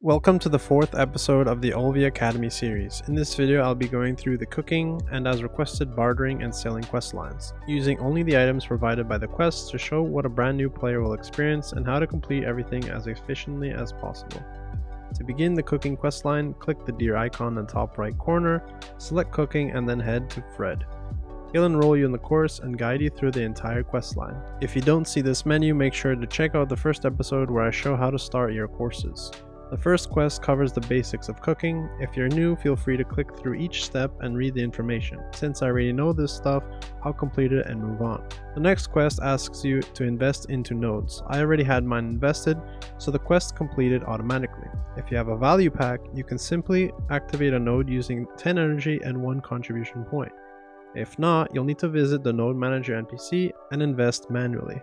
Welcome to the 4th episode of the Olvia Academy series. In this video I'll be going through the cooking and as requested bartering and selling quest lines, using only the items provided by the quests to show what a brand new player will experience and how to complete everything as efficiently as possible. To begin the cooking quest line, click the deer icon in the top right corner, select cooking and then head to Fred. He'll enroll you in the course and guide you through the entire quest line. If you don't see this menu, make sure to check out the first episode where I show how to start your courses. The first quest covers the basics of cooking. If you're new, feel free to click through each step and read the information. Since I already know this stuff, I'll complete it and move on. The next quest asks you to invest into nodes. I already had mine invested, so the quest completed automatically. If you have a value pack, you can simply activate a node using 10 energy and 1 contribution point. If not, you'll need to visit the node manager NPC and invest manually.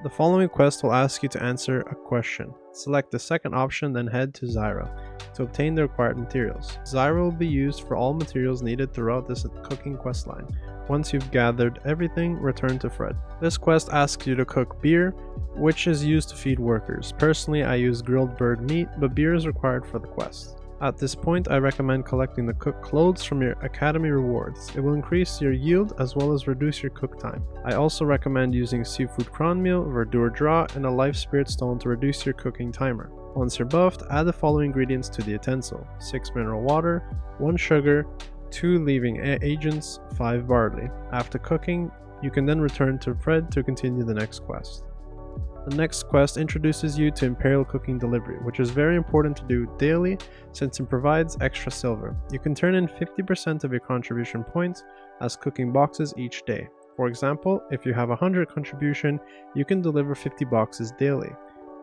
The following quest will ask you to answer a question. Select the second option, then head to Zyra to obtain the required materials. Zyra will be used for all materials needed throughout this cooking quest line. Once you've gathered everything, return to Fred. This quest asks you to cook beer, which is used to feed workers. Personally, I use grilled bird meat, but beer is required for the quest. At this point, I recommend collecting the cooked clothes from your academy rewards. It will increase your yield as well as reduce your cook time. I also recommend using seafood Cron Meal, verdure draw, and a life spirit stone to reduce your cooking timer. Once you're buffed, add the following ingredients to the utensil: 6 mineral water, 1 sugar, 2 leaving agents, 5 barley. After cooking, you can then return to Fred to continue the next quest. The next quest introduces you to Imperial cooking delivery, which is very important to do daily since it provides extra silver. You can turn in 50% of your contribution points as cooking boxes each day. For example, if you have 100 contribution, you can deliver 50 boxes daily.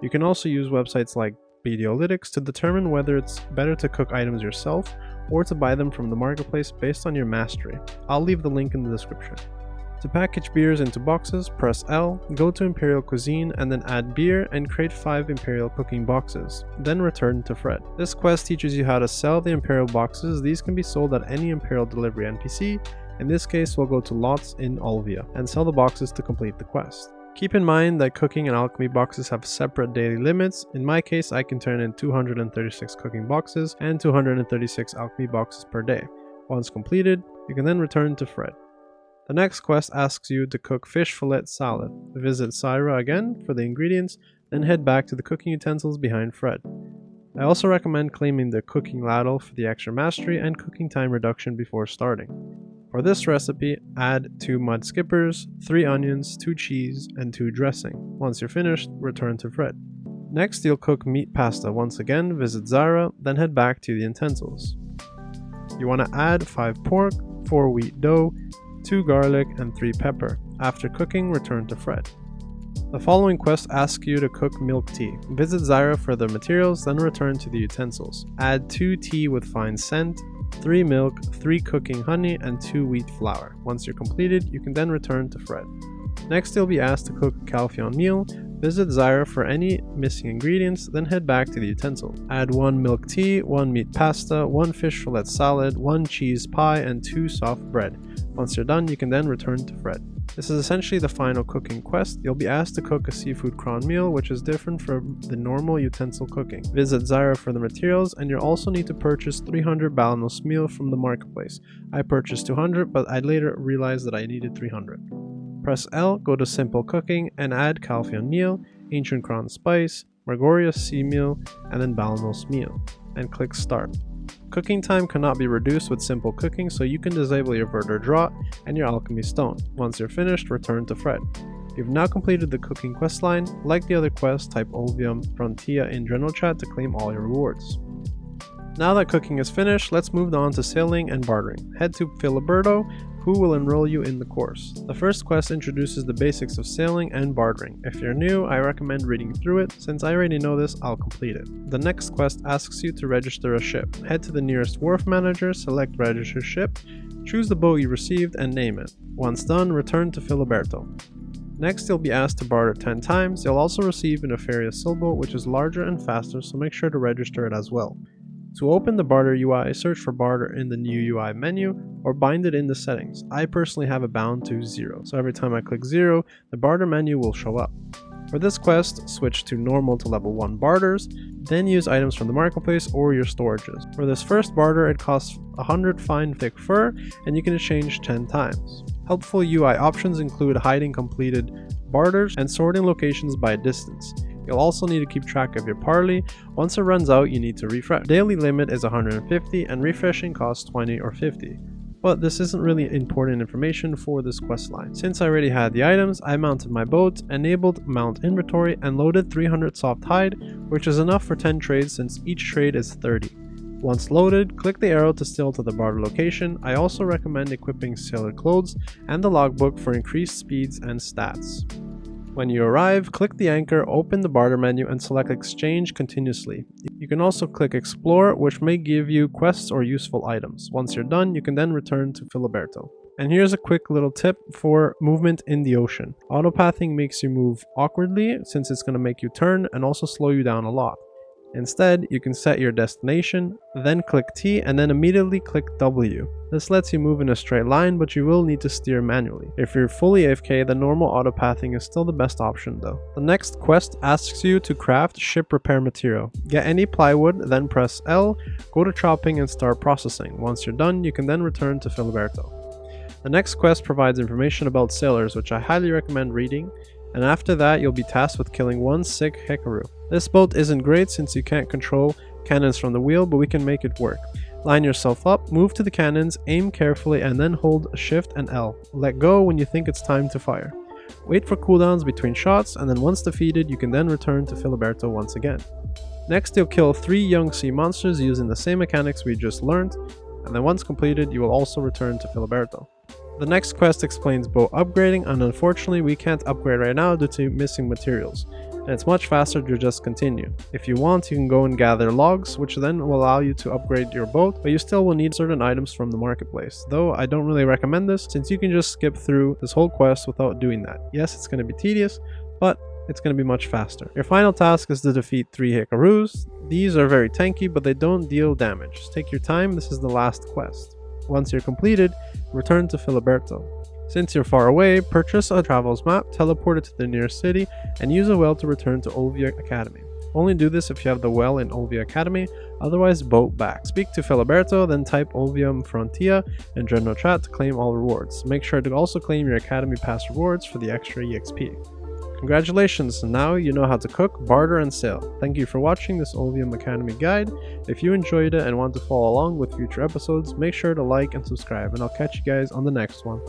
You can also use websites like BDO to determine whether it's better to cook items yourself or to buy them from the marketplace based on your mastery. I'll leave the link in the description. To package beers into boxes, press L, go to Imperial Cuisine and then add beer and create 5 Imperial cooking boxes, then return to Fred. This quest teaches you how to sell the Imperial boxes. These can be sold at any Imperial delivery NPC. In this case, we'll go to Lots in Olvia and sell the boxes to complete the quest. Keep in mind that cooking and alchemy boxes have separate daily limits. In my case, I can turn in 236 cooking boxes and 236 alchemy boxes per day. Once completed, you can then return to Fred. The next quest asks you to cook fish fillet salad. Visit Zyra again for the ingredients, then head back to the cooking utensils behind Fred. I also recommend claiming the cooking ladle for the extra mastery and cooking time reduction before starting. For this recipe, add 2 mud skippers, 3 onions, 2 cheese, and 2 dressing. Once you're finished, return to Fred. Next, you'll cook meat pasta. Once again, visit Zyra, then head back to the utensils. You want to add 5 pork, 4 wheat dough, 2 garlic, and 3 pepper. After cooking, return to Fred. The following quest asks you to cook milk tea. Visit Zyra for the materials, then return to the utensils. Add 2 tea with fine scent, 3 milk, 3 cooking honey, and 2 wheat flour. Once you're completed, you can then return to Fred. Next, you'll be asked to cook Calpheon Meal. Visit Zyra for any missing ingredients, then head back to the utensil. Add 1 milk tea, 1 meat pasta, 1 fish fillet salad, 1 cheese pie, and 2 soft bread. Once you're done, you can then return to Fred. This is essentially the final cooking quest. You'll be asked to cook a seafood Cron Meal, which is different from the normal utensil cooking. Visit Zyra for the materials, and you'll also need to purchase 300 Balenos meal from the marketplace. I purchased 200, but I later realized that I needed 300. Press L, go to Simple Cooking, and add Calpheon Meal, Ancient Cron Spice, Margorius Sea Meal, and then Balenos Meal, and click Start. Cooking time cannot be reduced with simple cooking, so you can disable your verdure draw and your alchemy stone. Once you're finished, return to Fred. You've now completed the cooking questline. Like the other quests, type Olvia Frontia in general chat to claim all your rewards. Now that cooking is finished, let's move on to selling and bartering. Head to Fillet, who will enroll you in the course. The first quest introduces the basics of selling and bartering. If you're new, I recommend reading through it. Since I already know this, I'll complete it. The next quest asks you to register a ship. Head to the nearest wharf manager, select register ship, choose the boat you received, and name it. Once done, return to Fillet. Next, you'll be asked to barter 10 times. You'll also receive a nefarious sailboat, which is larger and faster, so make sure to register it as well. To open the Barter UI, search for Barter in the new UI menu or bind it in the settings. I personally have it bound to 0, so every time I click 0, the Barter menu will show up. For this quest, switch to normal to level 1 barters, then use items from the marketplace or your storages. For this first barter, it costs 100 fine thick fur, and you can exchange 10 times. Helpful UI options include hiding completed barters and sorting locations by distance. You'll also need to keep track of your parley. Once it runs out, you need to refresh. Daily limit is 150 and refreshing costs 20 or 50. But this isn't really important information for this quest line. Since I already had the items, I mounted my boat, enabled mount inventory, and loaded 300 soft hide, which is enough for 10 trades since each trade is 30. Once loaded, click the arrow to sail to the barter location. I also recommend equipping sailor clothes and the logbook for increased speeds and stats. When you arrive, click the anchor, open the barter menu, and select exchange continuously. You can also click explore, which may give you quests or useful items. Once you're done, you can then return to Fillet. And here's a quick little tip for movement in the ocean. Autopathing makes you move awkwardly since it's going to make you turn and also slow you down a lot. Instead, you can set your destination, then click T and then immediately click W. This lets you move in a straight line, but you will need to steer manually. If you're fully AFK, the normal autopathing is still the best option though. The next quest asks you to craft ship repair material. Get any plywood, then press L, go to chopping and start processing. Once you're done, you can then return to Fillet. The next quest provides information about sailors, which I highly recommend reading, and after that you'll be tasked with killing one sick Hekaru. This boat isn't great since you can't control cannons from the wheel, but we can make it work. Line yourself up, move to the cannons, aim carefully, and then hold Shift and L. Let go when you think it's time to fire. Wait for cooldowns between shots, and then once defeated you can then return to Fillet once again. Next you'll kill 3 young sea monsters using the same mechanics we just learned, and then once completed you will also return to Fillet. The next quest explains boat upgrading, and unfortunately we can't upgrade right now due to missing materials, and it's much faster to just continue. If you want, you can go and gather logs, which then will allow you to upgrade your boat, but you still will need certain items from the marketplace, though I don't really recommend this since you can just skip through this whole quest without doing that. Yes, it's going to be tedious, but it's going to be much faster. Your final task is to defeat 3 Hekarus. These are very tanky, but they don't deal damage. Take your time, this is the last quest. Once you're completed, return to Fillet. Since you're far away, purchase a travels map, teleport it to the nearest city, and use a well to return to Olvia Academy. Only do this if you have the well in Olvia Academy, otherwise boat back. Speak to Fillet, then type Olvia Frontia in general chat to claim all rewards. Make sure to also claim your Academy Pass rewards for the extra EXP. Congratulations, now you know how to cook, barter, and sail. Thank you for watching this Olvia Academy guide. If you enjoyed it and want to follow along with future episodes, make sure to like and subscribe, and I'll catch you guys on the next one.